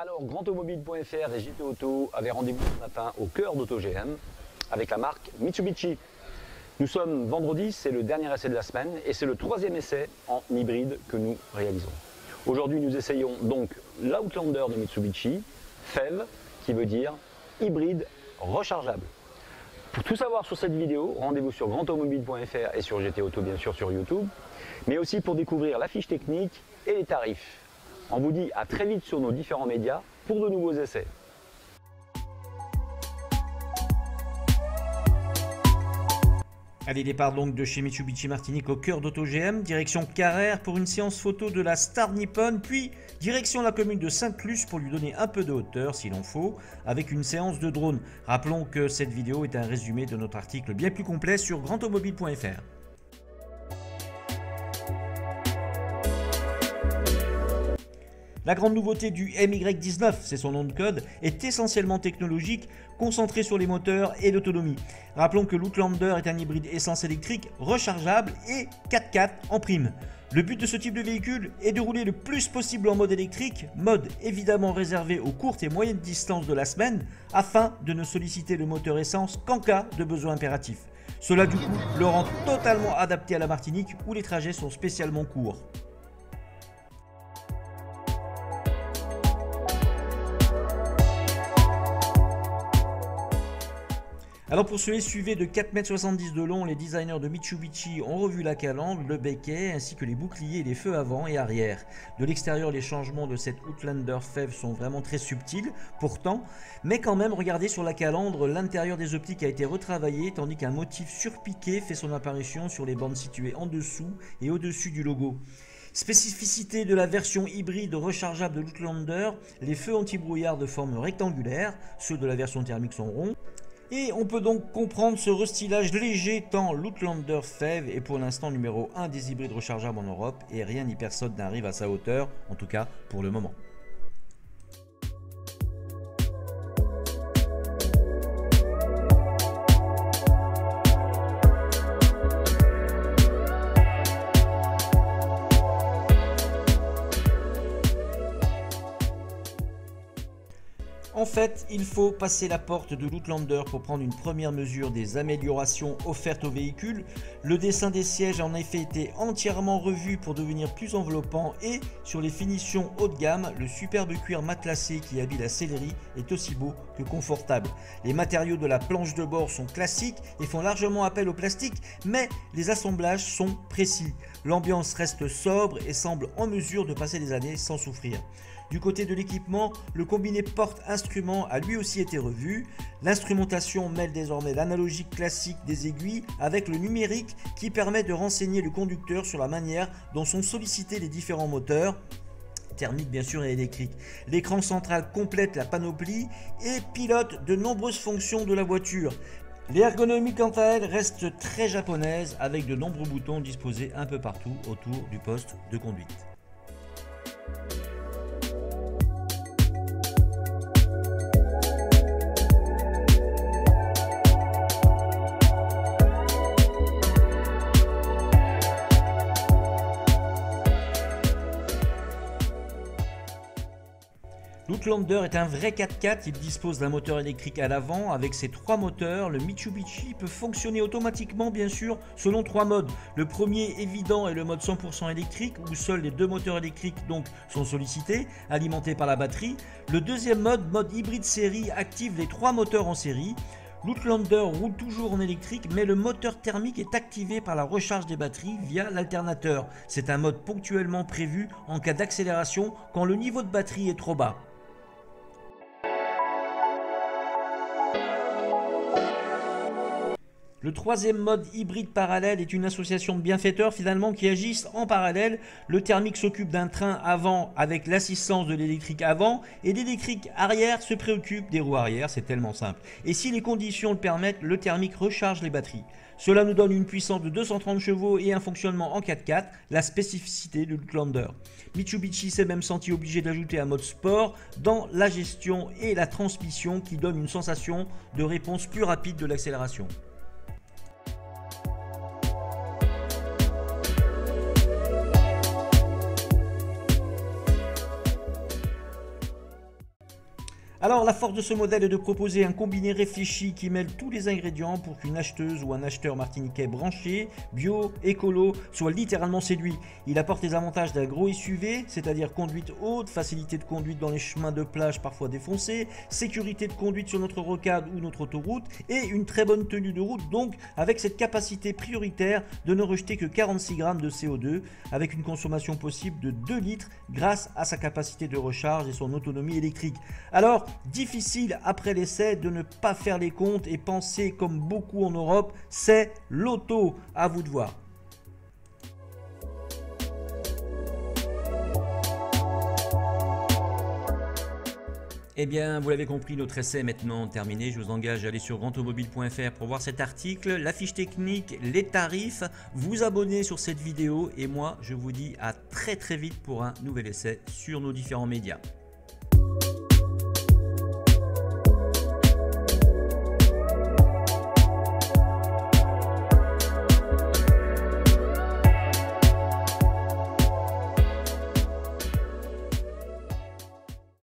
Alors, grandautomobile.fr et JT Auto avaient rendez-vous ce matin au cœur d'AutoGM avec la marque Mitsubishi. Nous sommes vendredi, c'est le dernier essai de la semaine et c'est le troisième essai en hybride que nous réalisons. Aujourd'hui, nous essayons donc l'Outlander de Mitsubishi, FEV, qui veut dire hybride rechargeable. Pour tout savoir sur cette vidéo, rendez-vous sur grandautomobile.fr et sur JT Auto, bien sûr, sur YouTube, mais aussi pour découvrir la fiche technique et les tarifs. On vous dit à très vite sur nos différents médias pour de nouveaux essais. Allez, départ donc de chez Mitsubishi Martinique au cœur d'AutoGM, direction Carrère pour une séance photo de la Star Nippon, puis direction la commune de Sainte-Luce pour lui donner un peu de hauteur s'il en faut, avec une séance de drone. Rappelons que cette vidéo est un résumé de notre article bien plus complet sur grandautomobile.fr. La grande nouveauté du MY19, c'est son nom de code, est essentiellement technologique, concentré sur les moteurs et l'autonomie. Rappelons que l'Outlander est un hybride essence électrique rechargeable et 4x4 en prime. Le but de ce type de véhicule est de rouler le plus possible en mode électrique, mode évidemment réservé aux courtes et moyennes distances de la semaine, afin de ne solliciter le moteur essence qu'en cas de besoin impératif. Cela du coup le rend totalement adapté à la Martinique où les trajets sont spécialement courts. Alors pour ce SUV de 4,70 m de long, les designers de Mitsubishi ont revu la calandre, le becquet ainsi que les boucliers et les feux avant et arrière. De l'extérieur, les changements de cette Outlander FEV sont vraiment très subtils pourtant, mais quand même regardez sur la calandre, l'intérieur des optiques a été retravaillé tandis qu'un motif surpiqué fait son apparition sur les bandes situées en dessous et au-dessus du logo. Spécificité de la version hybride rechargeable de l'Outlander, les feux anti-brouillard de forme rectangulaire, ceux de la version thermique sont ronds. Et on peut donc comprendre ce restylage léger tant l'Outlander FEV est pour l'instant numéro 1 des hybrides rechargeables en Europe et rien ni personne n'arrive à sa hauteur, en tout cas pour le moment. En fait, il faut passer la porte de l'Outlander pour prendre une première mesure des améliorations offertes au véhicule. Le dessin des sièges a en effet été entièrement revu pour devenir plus enveloppant et sur les finitions haut de gamme, le superbe cuir matelassé qui habille la sellerie est aussi beau que confortable. Les matériaux de la planche de bord sont classiques et font largement appel au plastique, mais les assemblages sont précis. L'ambiance reste sobre et semble en mesure de passer des années sans souffrir. Du côté de l'équipement, le combiné porte-instrument a lui aussi été revu. L'instrumentation mêle désormais l'analogique classique des aiguilles avec le numérique qui permet de renseigner le conducteur sur la manière dont sont sollicités les différents moteurs, thermique bien sûr et électrique. L'écran central complète la panoplie et pilote de nombreuses fonctions de la voiture. L'ergonomie quant à elle reste très japonaise avec de nombreux boutons disposés un peu partout autour du poste de conduite. L'Outlander est un vrai 4x4, il dispose d'un moteur électrique à l'avant. Avec ses 3 moteurs, le Mitsubishi peut fonctionner automatiquement bien sûr selon 3 modes. Le premier évident est le mode 100% électrique où seuls les 2 moteurs électriques donc sont sollicités, alimentés par la batterie. Le deuxième mode hybride série, active les 3 moteurs en série. L'Outlander roule toujours en électrique, mais le moteur thermique est activé par la recharge des batteries via l'alternateur. C'est un mode ponctuellement prévu en cas d'accélération quand le niveau de batterie est trop bas. Le troisième mode hybride parallèle est une association de bienfaiteurs finalement qui agissent en parallèle. Le thermique s'occupe d'un train avant avec l'assistance de l'électrique avant et l'électrique arrière se préoccupe des roues arrière, c'est tellement simple. Et si les conditions le permettent, le thermique recharge les batteries. Cela nous donne une puissance de 230 chevaux et un fonctionnement en 4x4, la spécificité de l'Outlander. Mitsubishi s'est même senti obligé d'ajouter un mode sport dans la gestion et la transmission qui donne une sensation de réponse plus rapide de l'accélération. Alors la force de ce modèle est de proposer un combiné réfléchi qui mêle tous les ingrédients pour qu'une acheteuse ou un acheteur martiniquais branché, bio, écolo, soit littéralement séduit. Il apporte les avantages d'un gros SUV, c'est-à-dire conduite haute, facilité de conduite dans les chemins de plage parfois défoncés, sécurité de conduite sur notre rocade ou notre autoroute et une très bonne tenue de route, donc avec cette capacité prioritaire de ne rejeter que 46 grammes de CO2 avec une consommation possible de 2 litres grâce à sa capacité de recharge et son autonomie électrique. Alors, difficile après l'essai de ne pas faire les comptes et penser comme beaucoup en Europe, c'est l'auto. À vous de voir. Eh bien, vous l'avez compris, notre essai est maintenant terminé. Je vous engage à aller sur grandautomobile.fr pour voir cet article, la fiche technique, les tarifs, vous abonner sur cette vidéo et moi, je vous dis à très vite pour un nouvel essai sur nos différents médias.